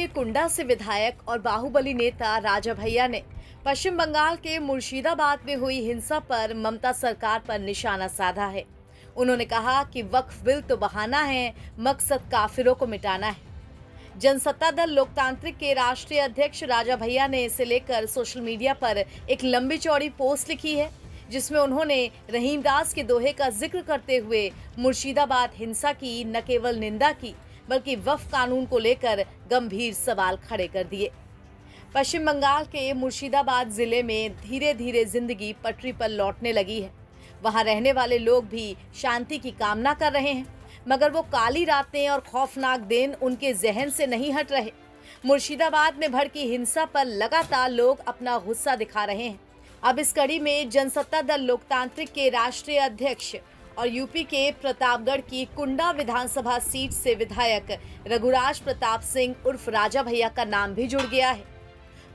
के कुंडा से विधायक और बाहुबली नेता राजा भैया ने पश्चिम बंगाल के मुर्शिदाबाद में हुई हिंसा पर ममता सरकार पर निशाना साधा है। उन्होंने कहा कि वक्फ बिल तो बहाना है, मकसद काफिरों को मिटाना है। जनसत्ता दल लोकतांत्रिक के राष्ट्रीय अध्यक्ष राजा भैया ने इसे लेकर सोशल मीडिया पर एक लंबी चौड़ी पोस्ट लिखी है, जिसमें उन्होंने रहीमदास के दोहे का जिक्र करते हुए मुर्शिदाबाद हिंसा की न केवल निंदा की, बल्कि वक्फ कानून को लेकर गंभीर सवाल खड़े कर दिए। पश्चिम बंगाल के मुर्शिदाबाद जिले में धीरे धीरे जिंदगी पटरी पर लौटने लगी है। वहां रहने वाले लोग भी शांति की कामना कर रहे हैं, मगर वो काली रातें और खौफनाक दिन उनके जहन से नहीं हट रहे। मुर्शिदाबाद में भड़की हिंसा पर लगातार लोग अपना गुस्सा दिखा रहे हैं। अब इस कड़ी में जनसत्ता दल लोकतांत्रिक के राष्ट्रीय अध्यक्ष और यूपी के प्रतापगढ़ की कुंडा विधानसभा सीट से विधायक रघुराज प्रताप सिंह उर्फ राजा भैया का नाम भी जुड़ गया है।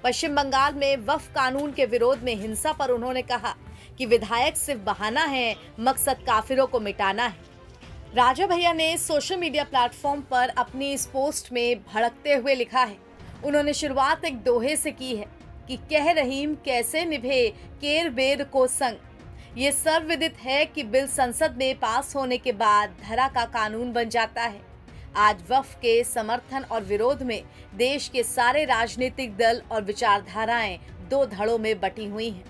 पश्चिम बंगाल में वक्फ कानून के विरोध में हिंसा पर उन्होंने कहा कि विधायक सिर्फ बहाना है, मकसद काफिरों को मिटाना है। राजा भैया ने सोशल मीडिया प्लेटफॉर्म पर अपनी इस पोस्ट में भड़कते हुए लिखा है। उन्होंने शुरुआत एक दोहे से की है कि कह रहीम कैसे निभे केर बेर को संग। ये सर्वविदित है कि बिल संसद में पास होने के बाद धरा का कानून बन जाता है। आज वक्फ के समर्थन और विरोध में देश के सारे राजनीतिक दल और विचारधाराएं दो धड़ों में बटी हुई हैं।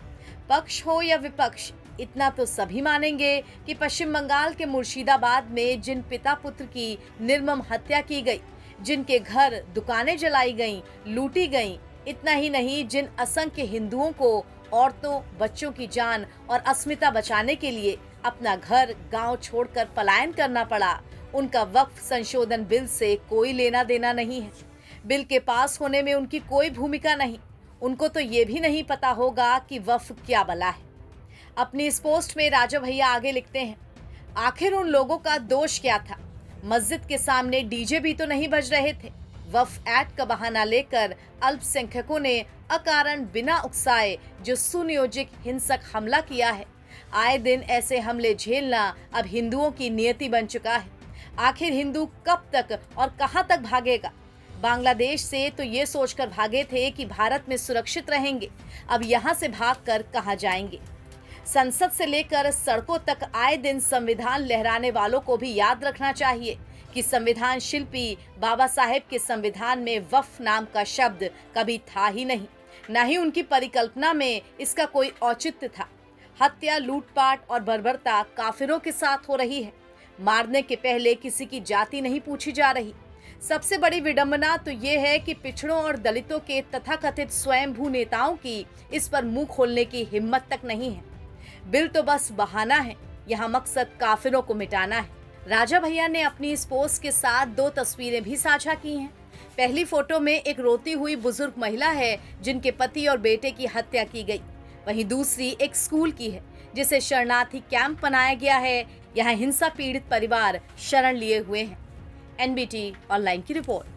पक्ष हो या विपक्ष, इतना तो सभी मानेंगे कि पश्चिम बंगाल के मुर्शिदाबाद में जिन पिता पुत्र की निर्मम हत्या की गई, जिनके घर दुकानें जलाई गईं, लूटी गईं, इतना ही नहीं, जिन असंख्य हिंदुओं को औरतों, बच्चों की जान और अस्मिता बचाने के लिए अपना घर गांव छोड़कर पलायन करना पड़ा, उनका वक्फ संशोधन बिल से कोई लेना देना नहीं है। बिल के पास होने में उनकी कोई भूमिका नहीं। उनको तो ये भी नहीं पता होगा कि वक्फ क्या बला है। अपनी इस पोस्ट में राजा भैया आगे लिखते हैं, आखिर उन लोगों का दोष क्या था? मस्जिद के सामने डीजे भी तो नहीं बज रहे थे। वक्फ एक्ट का बहाना लेकर अल्पसंख्यकों ने अकारण बिना उकसाए जो सुनियोजित हिंसक हमला किया है। आए दिन ऐसे हमले झेलना अब हिंदुओं की नियति बन चुका है। आखिर हिंदू कब तक और कहां तक भागेगा? बांग्लादेश से तो ये सोचकर भागे थे कि भारत में सुरक्षित रहेंगे, अब यहां से भागकर कहां जाएंगे? संसद से लेकर सड़कों तक आए दिन संविधान लहराने वालों को भी याद रखना चाहिए कि संविधान शिल्पी बाबा साहेब के संविधान में वक्फ नाम का शब्द कभी था ही नहीं, न ही उनकी परिकल्पना में इसका कोई औचित्य था। हत्या, लूटपाट और बर्बरता काफिरों के साथ हो रही है। मारने के पहले किसी की जाति नहीं पूछी जा रही। सबसे बड़ी विडंबना तो ये है कि पिछड़ों और दलितों के तथाकथित स्वयंभू नेताओं की इस पर मुंह खोलने की हिम्मत तक नहीं है। बिल तो बस बहाना है, यहाँ मकसद काफिरों को मिटाना है। राजा भैया ने अपनी इस पोस्ट के साथ दो तस्वीरें भी साझा की हैं। पहली फोटो में एक रोती हुई बुजुर्ग महिला है जिनके पति और बेटे की हत्या की गई। वहीं दूसरी एक स्कूल की है जिसे शरणार्थी कैंप बनाया गया है। यहाँ हिंसा पीड़ित परिवार शरण लिए हुए हैं। एनबीटी ऑनलाइन की रिपोर्ट।